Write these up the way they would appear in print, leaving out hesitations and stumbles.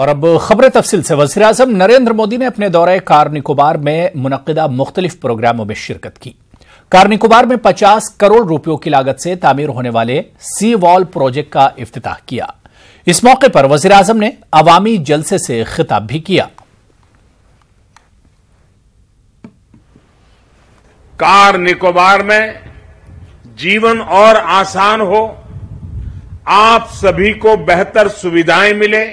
और अब खबरें तफसील से। वज़ीर-ए-आज़म नरेंद्र मोदी ने अपने दौरे कार निकोबार में मुनक्किदा मुख्तलिफ प्रोग्रामों में शिरकत की। कार निकोबार में 50 करोड़ रुपयों की लागत से तामीर होने वाले सी वॉल प्रोजेक्ट का इफ्तिताह किया। इस मौके पर वज़ीर-ए-आज़म ने अवामी जलसे से खिताब भी किया। कार निकोबार में जीवन और आसान हो, आप सभी को बेहतर सुविधाएं मिले,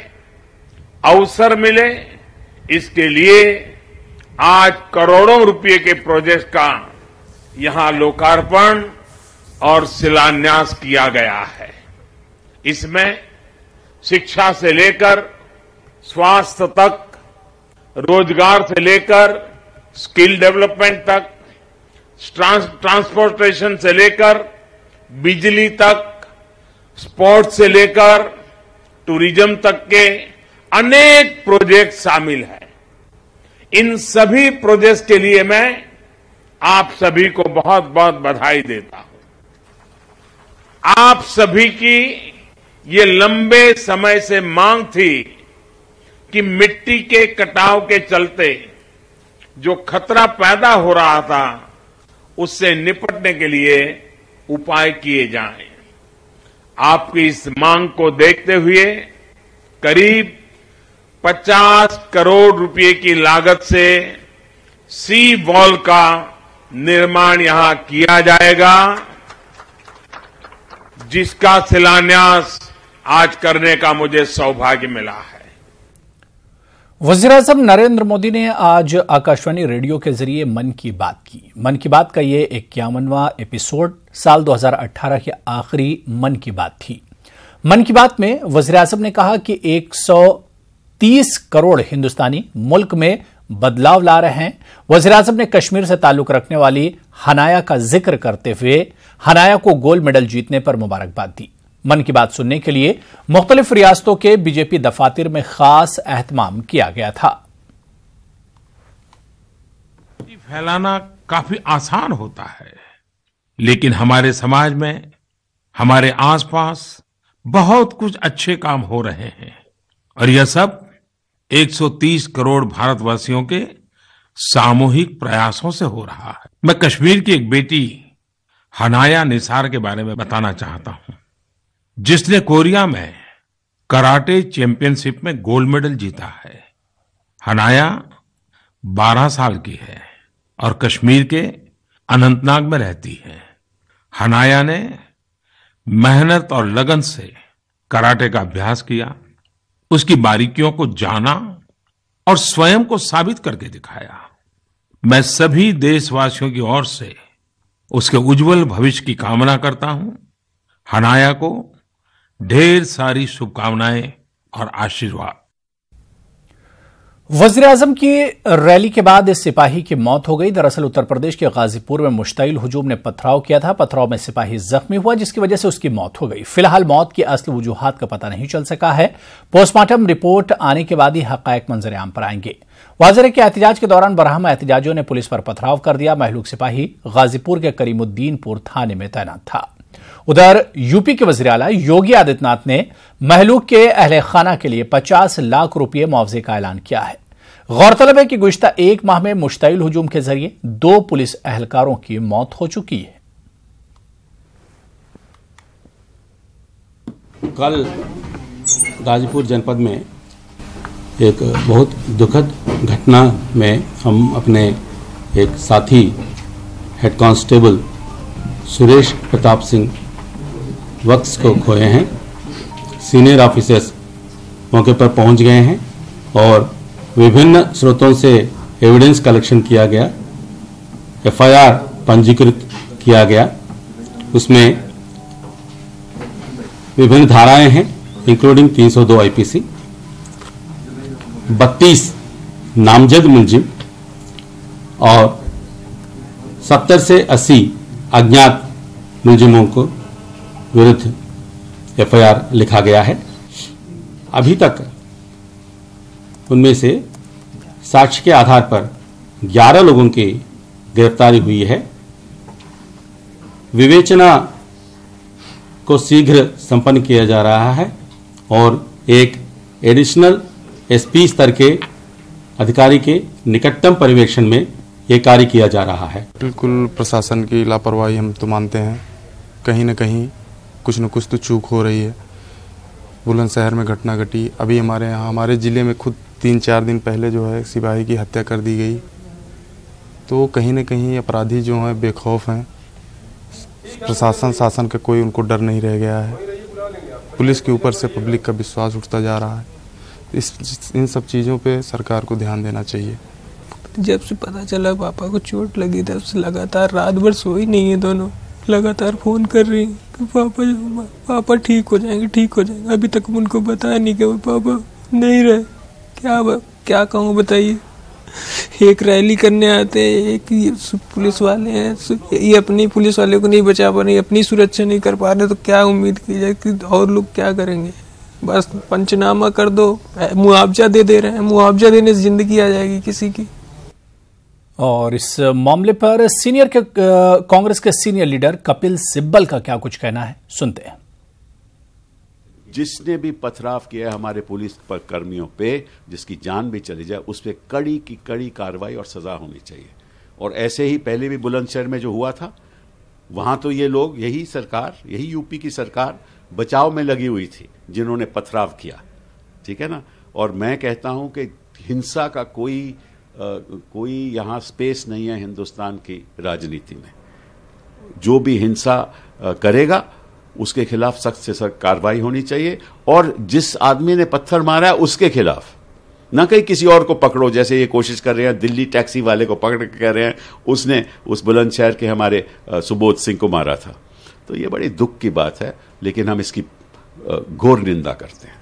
अवसर मिले, इसके लिए आज करोड़ों रुपए के प्रोजेक्ट का यहां लोकार्पण और शिलान्यास किया गया है। इसमें शिक्षा से लेकर स्वास्थ्य तक, रोजगार से लेकर स्किल डेवलपमेंट तक, ट्रांसपोर्टेशन से लेकर बिजली तक, स्पोर्ट्स से लेकर टूरिज्म तक के अनेक प्रोजेक्ट शामिल हैं। इन सभी प्रोजेक्ट के लिए मैं आप सभी को बहुत बहुत बधाई देता हूं। आप सभी की ये लंबे समय से मांग थी कि मिट्टी के कटाव के चलते जो खतरा पैदा हो रहा था, उससे निपटने के लिए उपाय किए जाएं। आपकी इस मांग को देखते हुए करीब 50 करोड़ रुपए की लागत से सी वॉल का निर्माण यहां किया जाएगा, जिसका शिलान्यास आज करने का मुझे सौभाग्य मिला है। वज़ीर-ए-आज़म नरेंद्र मोदी ने आज आकाशवाणी रेडियो के जरिए मन की बात की। मन की बात का ये 51वां एपिसोड साल 2018 की आखिरी मन की बात थी। मन की बात में वज़ीर-ए-आज़म ने कहा कि 130 करोड़ हिंदुस्तानी मुल्क में बदलाव ला रहे हैं। वज़ीर-ए-आज़म ने कश्मीर से ताल्लुक रखने वाली हनाया का जिक्र करते हुए हनाया को गोल्ड मेडल जीतने पर मुबारकबाद दी। मन की बात सुनने के लिए मुख्तलिफ रियासतों के बीजेपी दफातर में खास एहतमाम किया गया था। फैलाना काफी आसान होता है, लेकिन हमारे समाज में, हमारे आसपास बहुत कुछ अच्छे काम हो रहे हैं और यह सब 130 करोड़ भारतवासियों के सामूहिक प्रयासों से हो रहा है। मैं कश्मीर की एक बेटी हनाया निसार के बारे में बताना चाहता हूं, जिसने कोरिया में कराटे चैंपियनशिप में गोल्ड मेडल जीता है। हनाया 12 साल की है और कश्मीर के अनंतनाग में रहती है। हनाया ने मेहनत और लगन से कराटे का अभ्यास किया, उसकी बारीकियों को जाना और स्वयं को साबित करके दिखाया। मैं सभी देशवासियों की ओर से उसके उज्जवल भविष्य की कामना करता हूं। हनाया को ढेर सारी शुभकामनाएं और आशीर्वाद। वज़ीर-ए-आज़म की रैली के बाद इस सिपाही की मौत हो गई। दरअसल उत्तर प्रदेश के गाजीपुर में मुश्तइल हुजूम ने पथराव किया था। पथराव में सिपाही जख्मी हुआ, जिसकी वजह से उसकी मौत हो गई। फिलहाल मौत की असली वजूहात का पता नहीं चल सका है। पोस्टमार्टम रिपोर्ट आने के बाद ही हक़ाइक़ मंजर आम पर आएंगे। वाज़ेह है कि एहतजाज के दौरान बरहमा एहतजाजियों ने पुलिस पर पथराव कर दिया। महलूक सिपाही गाजीपुर के करीमुद्दीनपुर थाने में तैनात था। उधर यूपी के वज़ीर आला योगी आदित्यनाथ ने महलूक के अहले खाना के लिए 50 लाख रुपये मुआवजे का ऐलान किया है। गौरतलब है कि गुज़िश्ता एक माह में मुश्तइल हुजूम के जरिए 2 पुलिस एहलकारों की मौत हो चुकी है। कल गाजीपुर जनपद में एक बहुत दुखद घटना में हम अपने एक साथी head constable Suresh Pratap Singh works को खोए हैं। सीनियर ऑफिसर्स मौके पर पहुंच गए हैं और विभिन्न स्रोतों से एविडेंस कलेक्शन किया गया, एफआईआर पंजीकृत किया गया। उसमें विभिन्न धाराएं हैं, इंक्लूडिंग 302 आईपीसी, 32 नामजद मुलजिम और 70 से 80 अज्ञात मुलजिमों को विरुद्ध एफआईआर लिखा गया है। अभी तक उनमें से साक्ष्य के आधार पर 11 लोगों की गिरफ्तारी हुई है। विवेचना को शीघ्र संपन्न किया जा रहा है और एक एडिशनल एसपी स्तर के अधिकारी के निकटतम पर्यवेक्षण में ये कार्य किया जा रहा है। बिल्कुल प्रशासन की लापरवाही हम तो मानते हैं, कहीं न कहीं कुछ न कुछ तो चूक हो रही है। बुलंदशहर में घटना घटी, अभी हमारे यहाँ हमारे ज़िले में खुद 3-4 दिन पहले जो है सिपाही की हत्या कर दी गई। तो कहीं न कहीं अपराधी जो हैं बेखौफ हैं, प्रशासन शासन का कोई उनको डर नहीं रह गया है। पुलिस के ऊपर से पब्लिक का विश्वास उठता जा रहा है। इन सब चीज़ों पे सरकार को ध्यान देना चाहिए। जब से पता चला पापा को चोट लगी तब से लगातार रात भर सोई नहीं है, दोनों लगातार फोन कर रही हैं कि पापा ठीक हो जाएंगे, ठीक हो जाएंगे। अभी तक उनको बताया नहीं कि वो पापा नहीं रहे। क्या कहूँ बताइए। एक रैली करने आते हैं, एक पुलिस वाले हैं, ये अपनी पुलिस वाले को नहीं बचा पा रहे, अपनी सुरक्षा नहीं कर पा रहे, तो क्या उम्मीद की जाए कि और लोग क्या करेंगे। बस पंचनामा कर दो, मुआवजा दे रहे हैं, मुआवजा देने से जिंदगी आ जाएगी किसी की। और इस मामले पर कांग्रेस के सीनियर लीडर कपिल सिब्बल का क्या कुछ कहना है, सुनते हैं। जिसने भी पथराव किया हमारे पुलिस पर कर्मियों पे, जिसकी जान भी चली जाए, उस पर कड़ी की कड़ी कार्रवाई और सजा होनी चाहिए। और ऐसे ही पहले भी बुलंदशहर में जो हुआ था, वहां तो ये लोग, यही सरकार, यही यूपी की सरकार बचाव में लगी हुई थी जिन्होंने पथराव किया, ठीक है ना। और मैं कहता हूं कि हिंसा का कोई यहां स्पेस नहीं है हिंदुस्तान की राजनीति में। जो भी हिंसा करेगा उसके खिलाफ सख्त से सख्त कार्रवाई होनी चाहिए। और जिस आदमी ने पत्थर मारा है उसके खिलाफ, ना कहीं किसी और को पकड़ो, जैसे ये कोशिश कर रहे हैं दिल्ली टैक्सी वाले को पकड़ के कह रहे हैं उसने उस बुलंदशहर के हमारे सुबोध सिंह को मारा था। तो ये बड़ी दुख की बात है, लेकिन हम इसकी घोर निंदा करते हैं।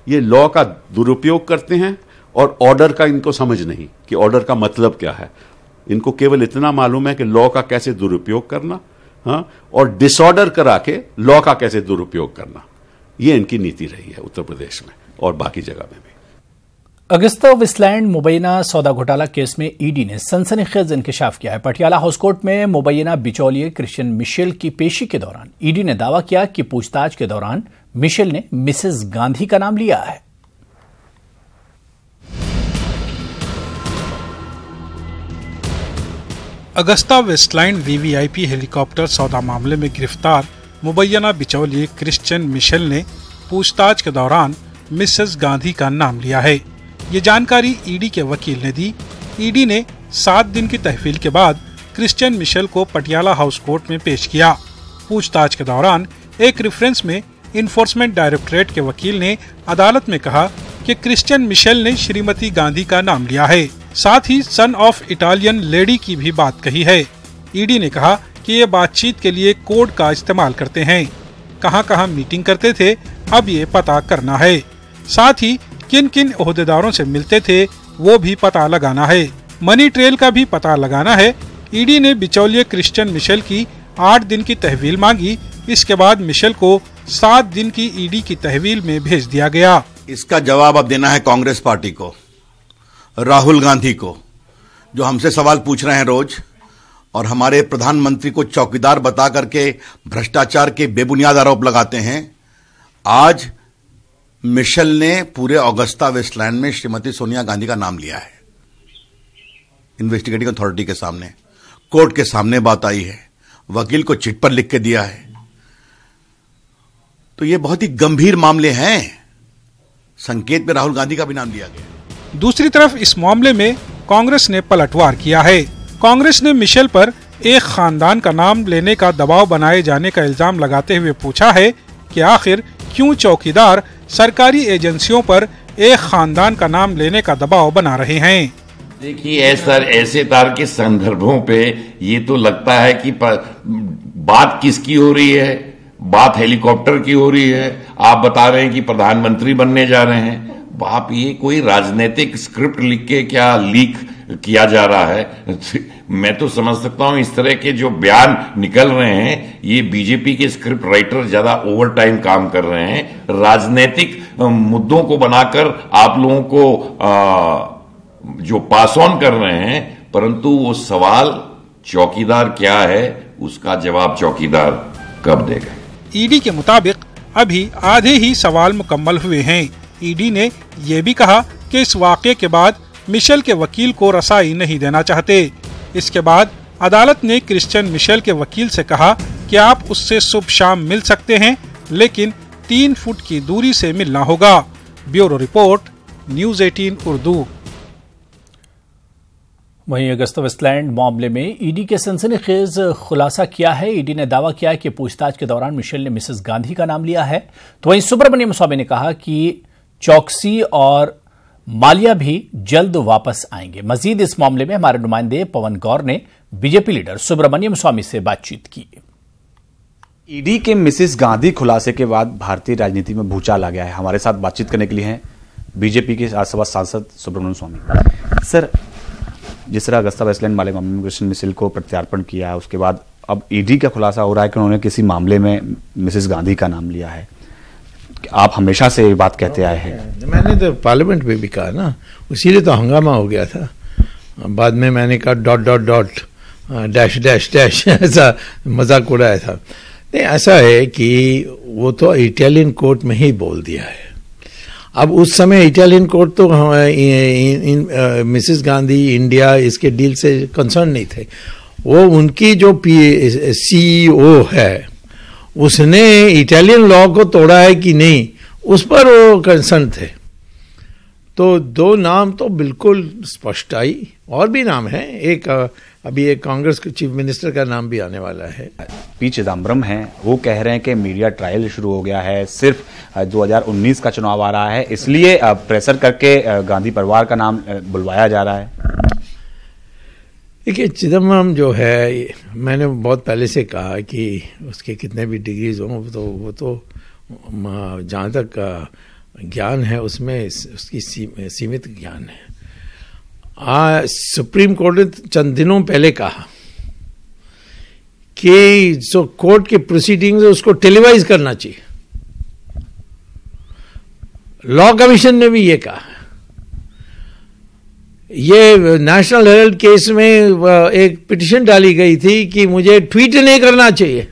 ये लॉ का दुरुपयोग करते हैं और ऑर्डर का इनको समझ नहीं कि ऑर्डर का मतलब क्या है। इनको केवल इतना मालूम है कि लॉ का कैसे दुरुपयोग करना, हाँ, और डिसऑर्डर करा के लॉ का कैसे दुरुपयोग करना, ये इनकी नीति रही है उत्तर प्रदेश में और बाकी जगह में भी। अगस्ता वेस्टलैंड मुबैना सौदा घोटाला केस में ईडी ने सनसनीखेज इंकशाफ किया है। पटियाला हाउस कोर्ट में मुबैना बिचौलिए क्रिश्चियन मिशेल की पेशी के दौरान ईडी ने दावा किया कि पूछताछ के दौरान मिशेल ने मिसेस गांधी का नाम लिया है। अगस्ता वेस्टलैंड वीवीआईपी हेलीकॉप्टर सौदा मामले में गिरफ्तार मुबैना बिचौलिए क्रिश्चियन मिशेल ने पूछताछ के दौरान मिसेस गांधी का नाम लिया है। ये जानकारी ईडी के वकील ने दी। ईडी ने 7 दिन की तहवील के बाद क्रिश्चियन मिशेल को पटियाला हाउस कोर्ट में पेश किया। पूछताछ के दौरान एक रेफरेंस में इन्फोर्समेंट डायरेक्टरेट के वकील ने अदालत में कहा कि क्रिश्चियन मिशेल ने श्रीमती गांधी का नाम लिया है। साथ ही सन ऑफ इटालियन लेडी की भी बात कही है। ईडी ने कहा कि ये बातचीत के लिए कोड का इस्तेमाल करते हैं। कहां-कहां मीटिंग करते थे, अब ये पता करना है। साथ ही किन किन ओहदेदारों से मिलते थे वो भी पता लगाना है। मनी ट्रेल का भी पता लगाना है। ईडी ने बिचौलिए क्रिश्चियन मिशेल की 8 दिन की तहवील मांगी। इसके बाद मिशेल को 7 दिन की ईडी की तहवील में भेज दिया गया। इसका जवाब अब देना है कांग्रेस पार्टी को, राहुल गांधी को, जो हमसे सवाल पूछ रहे हैं रोज और हमारे प्रधानमंत्री को चौकीदार बता करके भ्रष्टाचार के बेबुनियाद आरोप लगाते हैं। आज मिशेल ने पूरे अगस्ता वेस्टलैंड में श्रीमती सोनिया गांधी का नाम लिया है। इन्वेस्टिगेटिंग अथॉरिटी के सामने, कोर्ट के सामने बात आई है, वकील को चिट पर लिख के दिया है। तो ये बहुत ही गंभीर मामले हैं। संकेत में राहुल गांधी का भी नाम लिया गया। दूसरी तरफ इस मामले में कांग्रेस ने पलटवार किया है। कांग्रेस ने मिशेल पर एक खानदान का नाम लेने का दबाव बनाए जाने का इल्जाम लगाते हुए पूछा है कि आखिर क्यों चौकीदार सरकारी एजेंसियों पर एक खानदान का नाम लेने का दबाव बना रहे हैं। देखिए सर, ऐसे तरह के संदर्भों पे ये तो लगता है कि बात किसकी हो रही है, बात हेलीकॉप्टर की हो रही है। आप बता रहे हैं कि प्रधानमंत्री बनने जा रहे हैं। आप ये कोई राजनीतिक स्क्रिप्ट लिख के क्या लीक किया जा रहा है? मैं तो समझ सकता हूं इस तरह के जो बयान निकल रहे हैं, ये बीजेपी के स्क्रिप्ट राइटर ज्यादा ओवर टाइम काम कर रहे हैं। राजनीतिक मुद्दों को बनाकर आप लोगों को जो पास ऑन कर रहे हैं, परंतु वो सवाल चौकीदार क्या है उसका जवाब चौकीदार कब देगा। ईडी के मुताबिक अभी आधे ही सवाल मुकम्मल हुए हैं। ईडी ने ये भी कहा कि इस वाक़ये के बाद मिशेल के वकील को रसाई नहीं देना चाहते। इसके बाद अदालत ने क्रिश्चियन मिशेल के वकील से कहा कि आप उससे सुबह शाम मिल सकते हैं, लेकिन 3 फुट की दूरी से मिलना होगा। Bureau report, news 18 Urdu. वहीं अगस्ता वेस्टलैंड मामले में ईडी के सनसनीखेज खुलासा किया है। ईडी ने दावा किया है कि पूछताछ के दौरान मिशेल ने मिसेस गांधी का नाम लिया है। तो वहीं सुब्रमण्यम स्वामी ने कहा कि चौकसी और माल्या भी जल्द वापस आएंगे। मजीद इस मामले में हमारे नुमाइंदे पवन गौर ने बीजेपी लीडर सुब्रमण्यम स्वामी से बातचीत की। ईडी के मिसेस गांधी खुलासे के बाद भारतीय राजनीति में भूचाल आ गया है। हमारे साथ बातचीत करने के लिए हैं बीजेपी के राज्यसभा सांसद सुब्रमण्यम स्वामी। सर, जिस तरह अगस्ता वेस्टलैंड मामले में क्रिश्चियन मिशेल को प्रत्यार्पण किया है, उसके बाद अब ईडी का खुलासा हो रहा है कि उन्होंने किसी मामले में मिसेस गांधी का नाम लिया है। आप हमेशा से ये बात कहते आए हैं। मैंने तो पार्लियामेंट में भी कहा ना, इसीलिए तो हंगामा हो गया था। बाद में मैंने कहा dot dot dot dash dash dash ऐसा मजाक उड़ाया था। नहीं, ऐसा है कि वो तो इटालियन कोर्ट में ही बोल दिया है। अब उस समय इटालियन कोर्ट तो मिसेस गांधी इंडिया इसके डील से कंसर्न नहीं थे। वो उनकी जो सीईओ है उसने इटालियन लॉ को तोड़ा है कि नहीं, उस पर वो कंसर्न थे। तो 2 नाम तो बिल्कुल स्पष्ट आई। और भी नाम है, एक अभी एक कांग्रेस के चीफ मिनिस्टर का नाम भी आने वाला है। पी चिदम्बरम हैं, वो कह रहे हैं कि मीडिया ट्रायल शुरू हो गया है, सिर्फ 2019 का चुनाव आ रहा है, इसलिए प्रेशर करके गांधी परिवार का नाम बुलवाया जा रहा है। देखिए, चिदम्बरम जो है, मैंने बहुत पहले से कहा कि उसके कितने भी डिग्रीज हों तो वो तो जहाँ तक ज्ञान है उसमें उसकी सीमित ज्ञान है। सुप्रीम कोर्ट ने चंद दिनों पहले कहा कि जो कोर्ट के प्रोसीडिंग्स है उसको टेलीवाइज करना चाहिए। लॉ कमीशन ने भी ये कहा। ये नेशनल हेराल्ड केस में एक पिटीशन डाली गई थी कि मुझे ट्वीट नहीं करना चाहिए।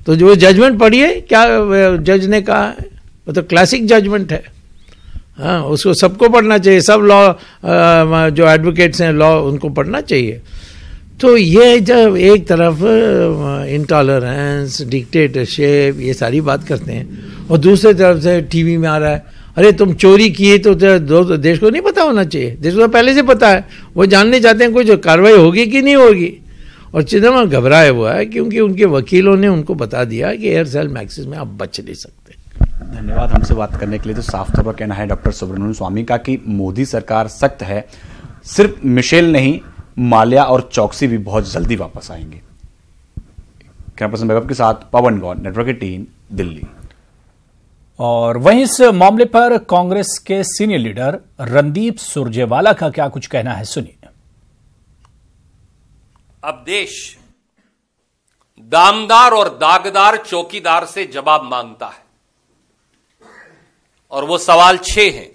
तो जो जजमेंट पढ़िए, क्या जज ने कहा है, वो तो क्लासिक जजमेंट है। हाँ, उसको सबको पढ़ना चाहिए। सब लॉ जो एडवोकेट्स हैं लॉ, उनको पढ़ना चाहिए। तो ये जब एक तरफ इंटॉलरेंस, डिक्टेटरशिप, ये सारी बात करते हैं, और दूसरी तरफ से टीवी में आ रहा है, अरे तुम चोरी किए तो देश को नहीं पता होना चाहिए। देश को पहले से पता है, वो जानने चाहते हैं कोई जो कार्रवाई होगी कि नहीं होगी। और चिदम्बरम घबराया हुआ है क्योंकि उनके वकीलों ने उनको बता दिया कि एयरसेल मैक्सिस में आप बच नहीं सकते। धन्यवाद हमसे बात करने के लिए। तो साफ तौर पर कहना है डॉक्टर सुब्रमण्यम स्वामी का कि मोदी सरकार सख्त है, सिर्फ मिशेल नहीं, माल्या और चौकसी भी बहुत जल्दी वापस आएंगे। कैमरा पर्सन बेगम के साथ पवन गौर, नेटवर्क 18, दिल्ली। और वहीं इस मामले पर कांग्रेस के सीनियर लीडर रणदीप सुरजेवाला का क्या कुछ कहना है, सुनिए। अब देश दामदार और दागदार चौकीदार से जवाब मांगता है, और वो सवाल 6 हैं।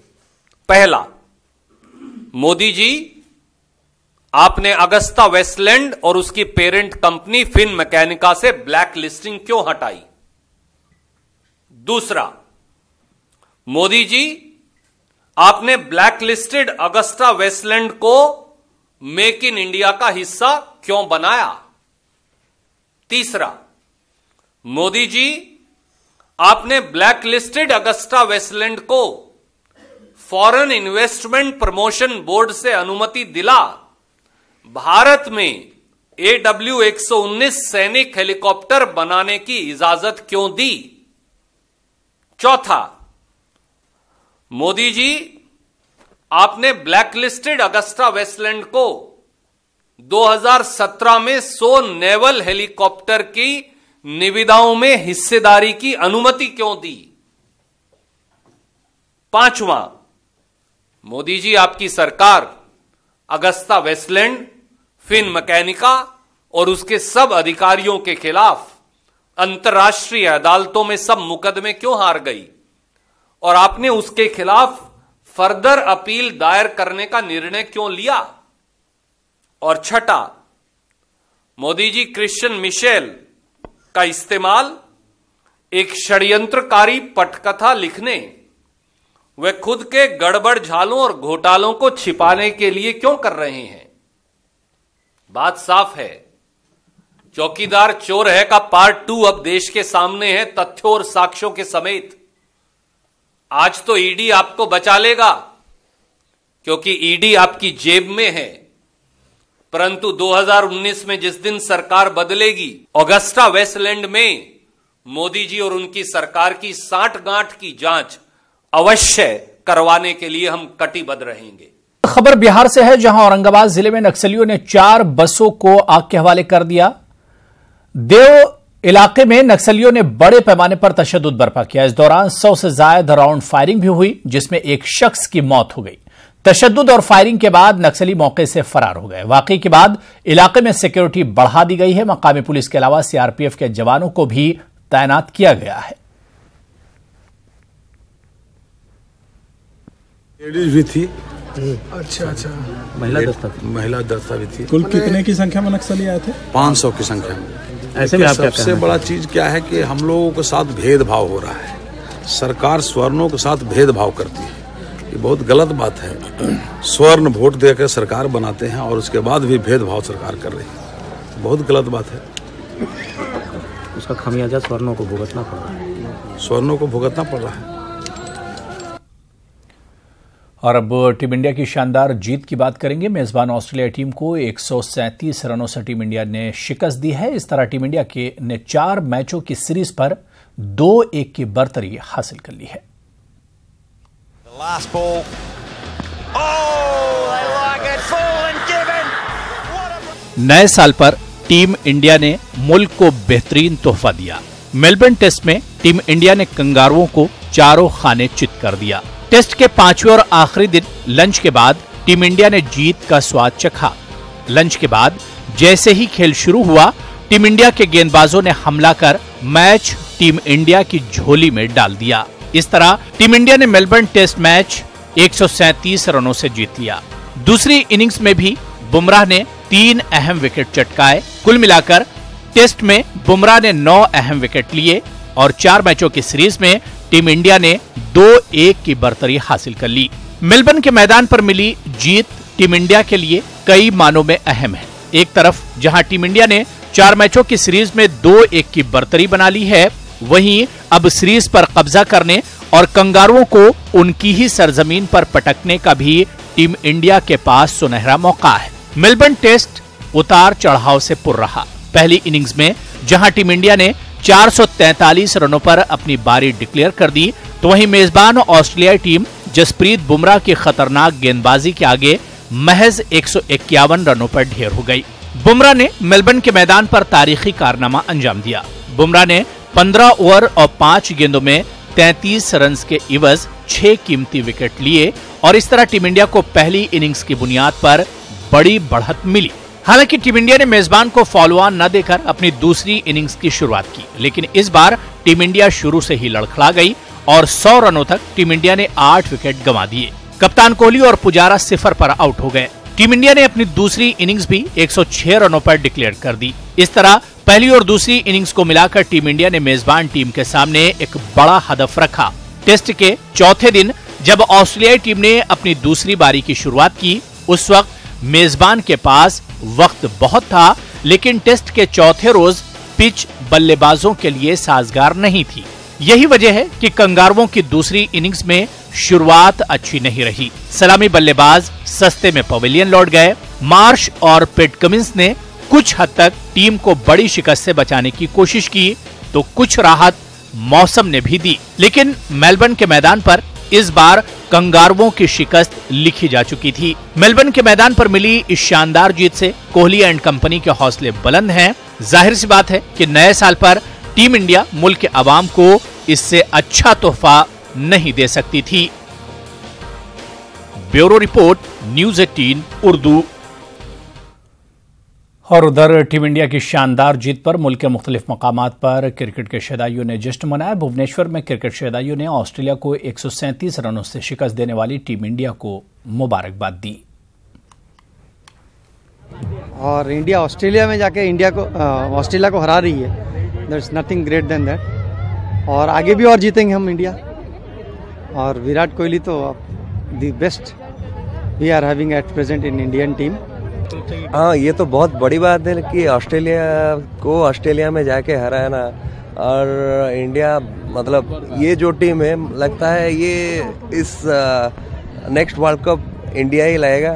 पहला, मोदी जी, आपने अगस्ता वेस्टलैंड और उसकी पेरेंट कंपनी फिन मैकेनिका से ब्लैक लिस्टिंग क्यों हटाई? दूसरा, मोदी जी, आपने ब्लैक लिस्टेड अगस्ता वेस्टलैंड को मेक इन इंडिया का हिस्सा क्यों बनाया? तीसरा, मोदी जी, आपने ब्लैक लिस्टेड अगस्ता वेस्टलैंड को फॉरेन इन्वेस्टमेंट प्रमोशन बोर्ड से अनुमति दिला भारत में AW119 सैनिक हेलीकॉप्टर बनाने की इजाजत क्यों दी? चौथा, मोदी जी, आपने ब्लैकलिस्टेड अगस्ता वेस्टलैंड को 2017 में 100 नेवल हेलीकॉप्टर की निविदाओं में हिस्सेदारी की अनुमति क्यों दी? पांचवां, मोदी जी, आपकी सरकार अगस्ता वेस्टलैंड, फिन मैकेनिका और उसके सब अधिकारियों के खिलाफ अंतर्राष्ट्रीय अदालतों में सब मुकदमे क्यों हार गई, और आपने उसके खिलाफ फर्दर अपील दायर करने का निर्णय क्यों लिया? और छठा, मोदी जी, क्रिश्चियन मिशेल का इस्तेमाल एक षड्यंत्रकारी पटकथा लिखने वे खुद के गड़बड़ झालों और घोटालों को छिपाने के लिए क्यों कर रहे हैं? बात साफ है, चौकीदार चोर है का पार्ट 2 अब देश के सामने है, तथ्यों और साक्ष्यों के समेत। आज तो ईडी आपको बचा लेगा क्योंकि ईडी आपकी जेब में है, परंतु 2019 में जिस दिन सरकार बदलेगी, ऑगस्टा वेस्टलैंड में मोदी जी और उनकी सरकार की सांठगांठ की जांच अवश्य करवाने के लिए हम कटिबद्ध रहेंगे। खबर बिहार से है, जहां औरंगाबाद जिले में नक्सलियों ने 4 बसों को आग के हवाले कर दिया। देव इलाके में नक्सलियों ने बड़े पैमाने पर तशद्दुद बर्पा किया। इस दौरान 100 से ज्यादा राउंड फायरिंग भी हुई, जिसमें एक शख्स की मौत हो गई। तशद्दुद और फायरिंग के बाद नक्सली मौके से फरार हो गए। वाकई के बाद इलाके में सिक्योरिटी बढ़ा दी गई है। मकामी पुलिस के अलावा सीआरपीएफ के जवानों को भी तैनात किया गया है। लेडीज भी थी। अच्छा महिला दस्ता भी थी। कुल कितने की संख्या में नक्सली आए थे? 500 की संख्या में। ऐसे में सबसे बड़ा चीज क्या है कि हम लोगों के साथ भेदभाव हो रहा है। सरकार स्वर्णों के साथ भेदभाव करती है, ये बहुत गलत बात है। स्वर्ण वोट देकर सरकार बनाते हैं और उसके बाद भी भेदभाव सरकार कर रही है, बहुत गलत बात है। उसका खामियाजा स्वर्णों को भुगतना पड़ रहा है। स्वर्णों को भुगतना पड़ रहा है। और अब टीम इंडिया की शानदार जीत की बात करेंगे। मेजबान ऑस्ट्रेलिया टीम को 137 रनों से टीम इंडिया ने शिकस्त दी है। इस तरह टीम इंडिया ने 4 मैचों की सीरीज पर 2-1 की बढ़तरी हासिल कर ली है। नए साल पर टीम इंडिया ने मुल्क को बेहतरीन तोहफा दिया। मेलबर्न टेस्ट में टीम इंडिया ने कंगारुओं को चारों खाने चित कर दिया। टेस्ट के 5वें और आखिरी दिन लंच के बाद टीम इंडिया ने जीत का स्वाद चखा। लंच के बाद जैसे ही खेल शुरू हुआ, टीम इंडिया के गेंदबाजों ने हमला कर मैच टीम इंडिया की झोली में डाल दिया। इस तरह टीम इंडिया ने मेलबर्न टेस्ट मैच 137 रनों से जीत लिया। दूसरी इनिंग्स में भी बुमराह ने 3 अहम विकेट चटकाए। कुल मिलाकर टेस्ट में बुमराह ने 9 अहम विकेट लिए और 4 मैचों की सीरीज में टीम इंडिया ने 2-1 की बढ़तरी हासिल कर ली। मेलबर्न के मैदान पर मिली जीत टीम इंडिया के लिए कई मानों में अहम है। एक तरफ जहां टीम इंडिया ने 4 मैचों की सीरीज में 2-1 की बढ़तरी बना ली है, वहीं अब सीरीज पर कब्जा करने और कंगारुओं को उनकी ही सरजमीन पर पटकने का भी टीम इंडिया के पास सुनहरा मौका है। मेलबर्न टेस्ट उतार चढ़ाव से पुर रहा। पहली इनिंग्स में जहां टीम इंडिया ने 443 रनों पर अपनी बारी डिक्लेयर कर दी, तो वहीं मेजबान ऑस्ट्रेलियाई टीम जसप्रीत बुमराह की खतरनाक गेंदबाजी के आगे महज 151 रनों पर ढेर हो गई। बुमराह ने मेलबर्न के मैदान पर तारीखी कारनामा अंजाम दिया। बुमराह ने 15 ओवर और 5 गेंदों में 33 रन के इवज 6 कीमती विकेट लिए और इस तरह टीम इंडिया को पहली इनिंग्स की बुनियाद पर बड़ी बढ़त मिली। हालांकि टीम इंडिया ने मेजबान को फॉलो ऑन न देकर अपनी दूसरी इनिंग्स की शुरुआत की, लेकिन इस बार टीम इंडिया शुरू से ही लड़खड़ा गई और 100 रनों तक टीम इंडिया ने 8 विकेट गंवा दिए। कप्तान कोहली और पुजारा 0 पर आउट हो गए। टीम इंडिया ने अपनी दूसरी इनिंग्स भी 106 रनों पर डिक्लेयर कर दी। इस तरह पहली और दूसरी इनिंग्स को मिलाकर टीम इंडिया ने मेजबान टीम के सामने एक बड़ा हदफ रखा। टेस्ट के चौथे दिन जब ऑस्ट्रेलियाई टीम ने अपनी दूसरी बारी की शुरुआत की, उस वक्त मेजबान के पास वक्त बहुत था, लेकिन टेस्ट के चौथे रोज पिच बल्लेबाजों के लिए साजगार नहीं थी। यही वजह है कि कंगारुओं की दूसरी इनिंग्स में शुरुआत अच्छी नहीं रही। सलामी बल्लेबाज सस्ते में पवेलियन लौट गए। मार्श और पेट कमिंस ने कुछ हद तक टीम को बड़ी शिकस्त से बचाने की कोशिश की, तो कुछ राहत मौसम ने भी दी, लेकिन मेलबर्न के मैदान पर इस बार कंगारुओं की शिकस्त लिखी जा चुकी थी। मेलबर्न के मैदान पर मिली इस शानदार जीत से कोहली एंड कंपनी के हौसले बुलंद हैं। जाहिर सी बात है कि नए साल पर टीम इंडिया मुल्क के अवाम को इससे अच्छा तोहफा नहीं दे सकती थी। Bureau report, news 18 Urdu. और उधर टीम इंडिया की शानदार जीत पर मुल्क के मुख्तलिफ मकामात पर क्रिकेट के शदाइयों ने जश्न मनाया। भुवनेश्वर में क्रिकेट शदाइयों ने ऑस्ट्रेलिया को 137 रनों से शिकस्त देने वाली टीम इंडिया को मुबारकबाद दी। और इंडिया ऑस्ट्रेलिया में जाके ऑस्ट्रेलिया को हरा रही है। There is nothing great than that. और आगे भी और जीतेंगे हम इंडिया। और विराट कोहली तो the best we are having at present in Indian team. हाँ, ये तो बहुत बड़ी बात है कि ऑस्ट्रेलिया में जाके हराना, और इंडिया मतलब ये जो टीम है लगता है ये इस नेक्स्ट वर्ल्ड कप इंडिया ही लाएगा।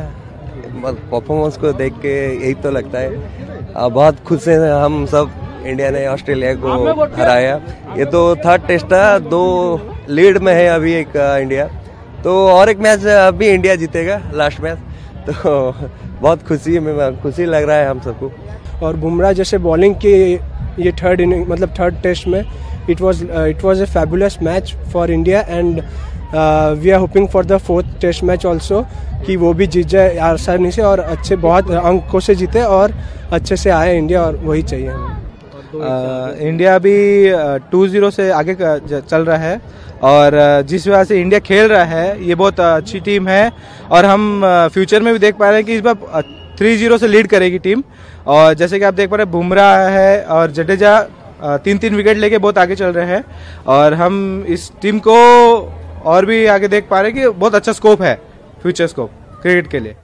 परफॉर्मेंस को देख के यही तो लगता है। बहुत खुश हैं हम सब, इंडिया ने ऑस्ट्रेलिया को हराया। ये तो थर्ड टेस्ट था, 2 लीड में है अभी एक इंडिया, तो और एक मैच अभी इंडिया जीतेगा लास्ट मैच, तो बहुत खुशी लग रहा है हम सबको। और बुमराह जैसे बॉलिंग की ये थर्ड इनिंग मतलब थर्ड टेस्ट में it was a fabulous match for India and we are hoping for the 4th test match also कि वो भी जीत जाए आसानी से और अच्छे बहुत अंकों से जीते और अच्छे से आए इंडिया, और वही चाहिए हमें। इंडिया अभी 2-0 से आगे चल रहा है और जिस वजह से इंडिया खेल रहा है ये बहुत अच्छी टीम है और हम फ्यूचर में भी देख पा रहे हैं कि इस बार 3-0 से लीड करेगी टीम। और जैसे कि आप देख पा रहे हैं बुमराह है और जडेजा 3-3 विकेट लेके बहुत आगे चल रहे हैं और हम इस टीम को और भी आगे देख पा रहे हैं कि बहुत अच्छा स्कोप है, फ्यूचर स्कोप क्रिकेट के लिए।